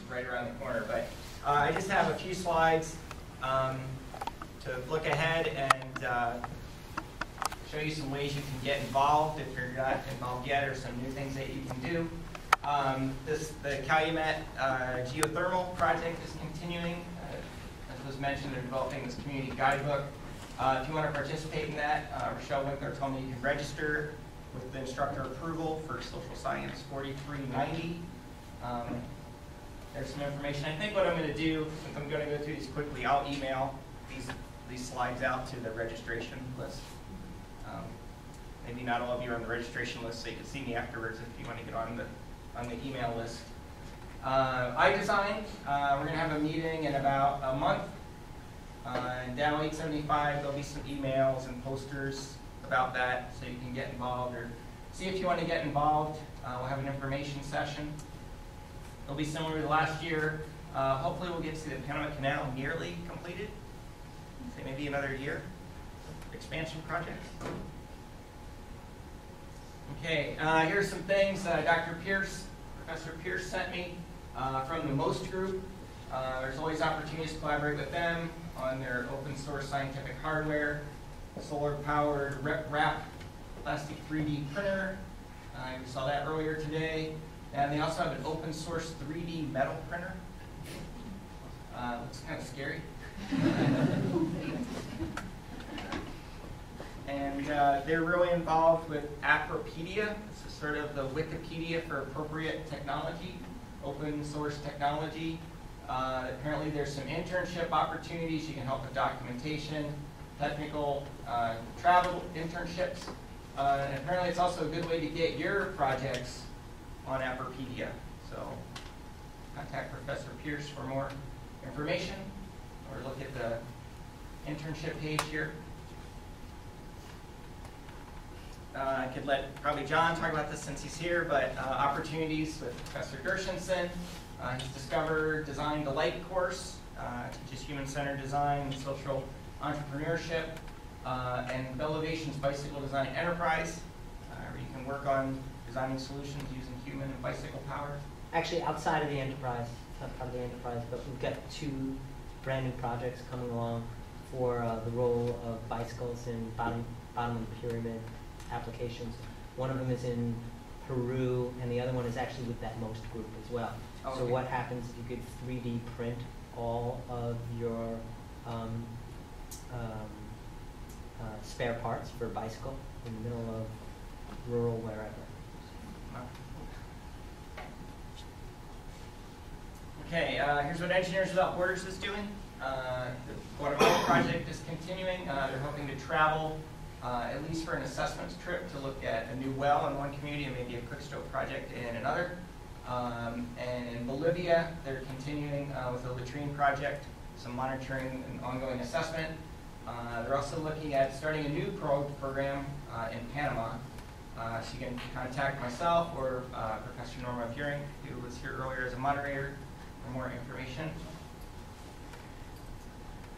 right around the corner. But I just have a few slides to look ahead and show you some ways you can get involved if you're not involved yet, or some new things that you can do. The Calumet geothermal project is continuing. As was mentioned, they're developing this community guidebook. If you want to participate in that, Rochelle Winkler told me you can register with the instructor approval for Social Science 4390. There's some information. I think what I'm going to do, since I'm going to go through these quickly, I'll email these slides out to the registration list. Maybe not all of you are on the registration list, so you can see me afterwards if you want to get on the email list. iDesign, we're going to have a meeting in about a month. Down 875, there'll be some emails and posters about that, so you can get involved or see if you want to get involved. We'll have an information session. It'll be similar to last year. Hopefully we'll get to the Panama Canal nearly completed. Say maybe another year. Expansion project. Okay, here's some things Dr. Pierce, Professor Pierce sent me from the MOST group. There's always opportunities to collaborate with them on their open source scientific hardware, solar powered REP plastic 3D printer. We saw that earlier today. And they also have an open source 3D metal printer. Looks kind of scary. And they're really involved with Appropedia. This is sort of the Wikipedia for appropriate technology, open source technology. Apparently there's some internship opportunities. You can help with documentation, technical travel internships. And apparently it's also a good way to get your projects on Appropedia. So contact Professor Pierce for more information, or look at the internship page here. I could let probably John talk about this since he's here, but opportunities with Professor Gershenson. He's discovered Design Delight course, teaches human-centered design and social entrepreneurship, and Bellevation's Bicycle Design Enterprise, where you can work on designing solutions using human and bicycle power. Actually, outside of the enterprise, not part of the enterprise, but we've got 2 brand new projects coming along for the role of bicycles in bottom of the pyramid applications. One of them is in Peru, and the other one is actually with that MOST group as well. Oh, okay. So what happens is you could 3D print all of your spare parts for bicycle in the middle of rural wherever. Okay, here's what Engineers Without Borders is doing. The Guatemala project is continuing. They're hoping to travel at least for an assessments trip to look at a new well in one community and maybe a quick stroke project in another. And in Bolivia, they're continuing with the latrine project, some monitoring and ongoing assessment. They're also looking at starting a new program in Panama. So you can contact myself or Professor Norma Buring, who was here earlier as a moderator, for more information.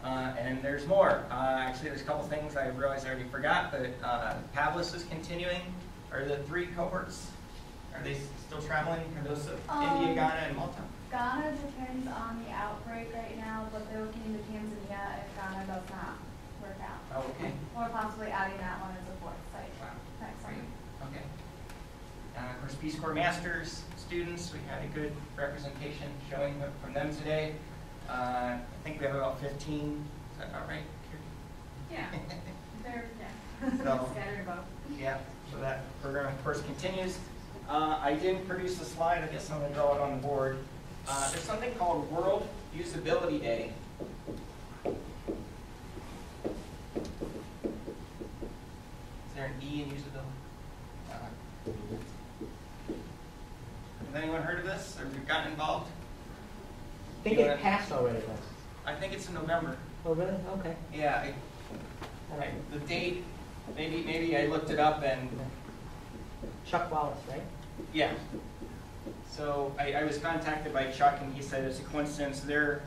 And there's more. Actually, there's a couple things I realized I already forgot, but Pavlis is continuing. Are the 3 cohorts, are they still traveling? Are those India, Ghana, and Malta? Ghana depends on the outbreak right now, but they're looking into Tanzania if Ghana does not work out. Oh, okay. Or possibly adding that one as a 4th site. Wow. Next summer. Okay. Of course, Peace Corps Masters students, we had a good representation showing from them today. I think we have about 15. Is that about right? Yeah. They're so, scattered about. Yeah. So that program, of course, continues. I didn't produce a slide. I guess I'm going to draw it on the board. There's something called World Usability Day. Is there an E in usability? Has anyone heard of this, or have you gotten involved? I think it passed already, though. I think it's in November. Oh, really? Okay. Yeah. The date, maybe I looked it up and... Chuck Wallace, right? Yeah. So I was contacted by Chuck, and he said it's a coincidence. Their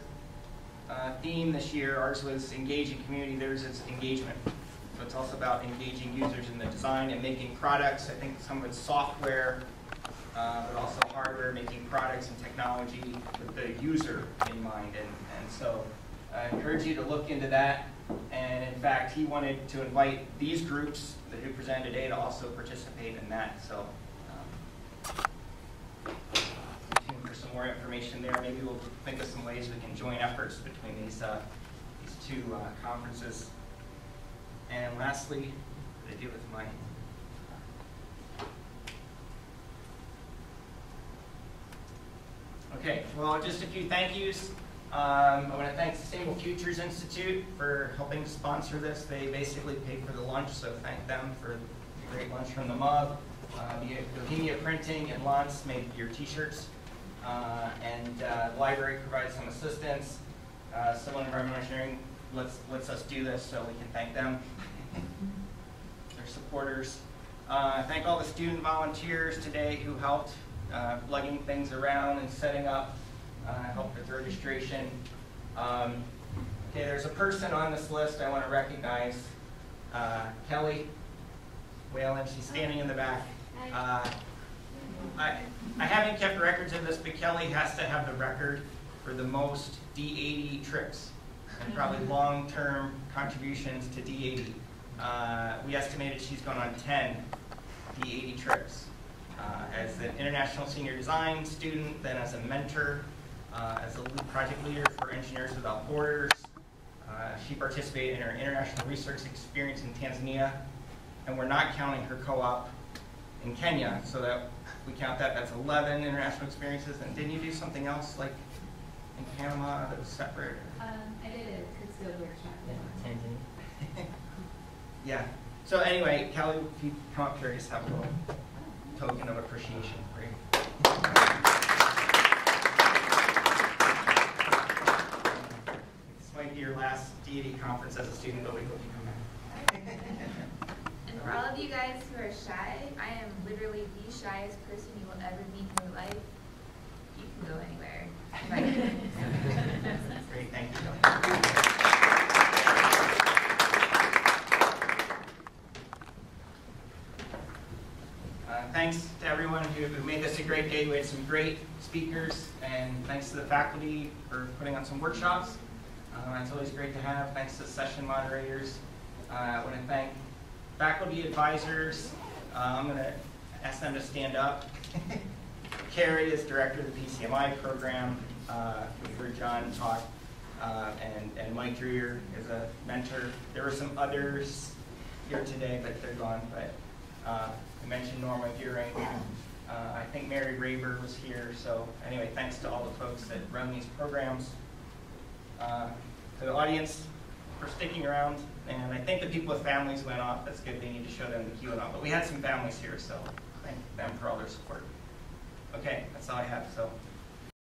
theme this year, ours was engaging community, theirs is engagement. So it's also about engaging users in the design and making products. I think some of it's software but also hardware, making products and technology with the user in mind. And so I encourage you to look into that. And in fact, he wanted to invite these groups that who presented today to also participate in that. So stay tuned for some more information there. Maybe we'll think of some ways we can join efforts between these two conferences. And lastly, what I do with my okay, well, just a few thank yous. I want to thank Sustainable Futures Institute for helping to sponsor this. They basically paid for the lunch, so thank them for the great lunch from the MUB. Bohemia Printing and Lance made your t-shirts. And the library provides some assistance. Someone in environmental engineering lets us do this, so we can thank them. Their supporters. Thank all the student volunteers today who helped lugging things around and setting up, helped with registration. Okay, there's a person on this list I want to recognize, Kelly Whalen. She's standing in the back. I haven't kept records of this, but Kelly has to have the record for the most D80 trips and probably long-term contributions to D80. We estimated she's gone on 10 D80 trips. As an international senior design student, then as a mentor, as a project leader for Engineers Without Borders. She participated in her international research experience in Tanzania, and we're not counting her co-op in Kenya, so that if we count that, that's 11 international experiences. And didn't you do something else, like in Panama, that was separate? I did a Pittsfield workshop. Yeah, Tanzania. Yeah. So anyway, Kelly, if you come up here, just have a little token of appreciation for you. This might be your last deity conference as a student, but we hope you come back. And for all of you guys who are shy, I am literally the shyest person you will ever meet in your life. You can go anywhere. Great, thank you. Thanks to everyone who made this a great day. We had some great speakers, and thanks to the faculty for putting on some workshops. It's always great to have. Thanks to session moderators. I want to thank faculty advisors. I'm going to ask them to stand up. Carrie is director of the PCMI program. We heard John talk, and Mike Dreer is a mentor. There were some others here today, but they're gone. But I mentioned Norma Gearing. I think Mary Raber was here. So anyway, thanks to all the folks that run these programs. To the audience for sticking around. And I think the people with families went off. That's good. They need to show them the queue and all. But we had some families here, so thank them for all their support. Okay, that's all I have. So.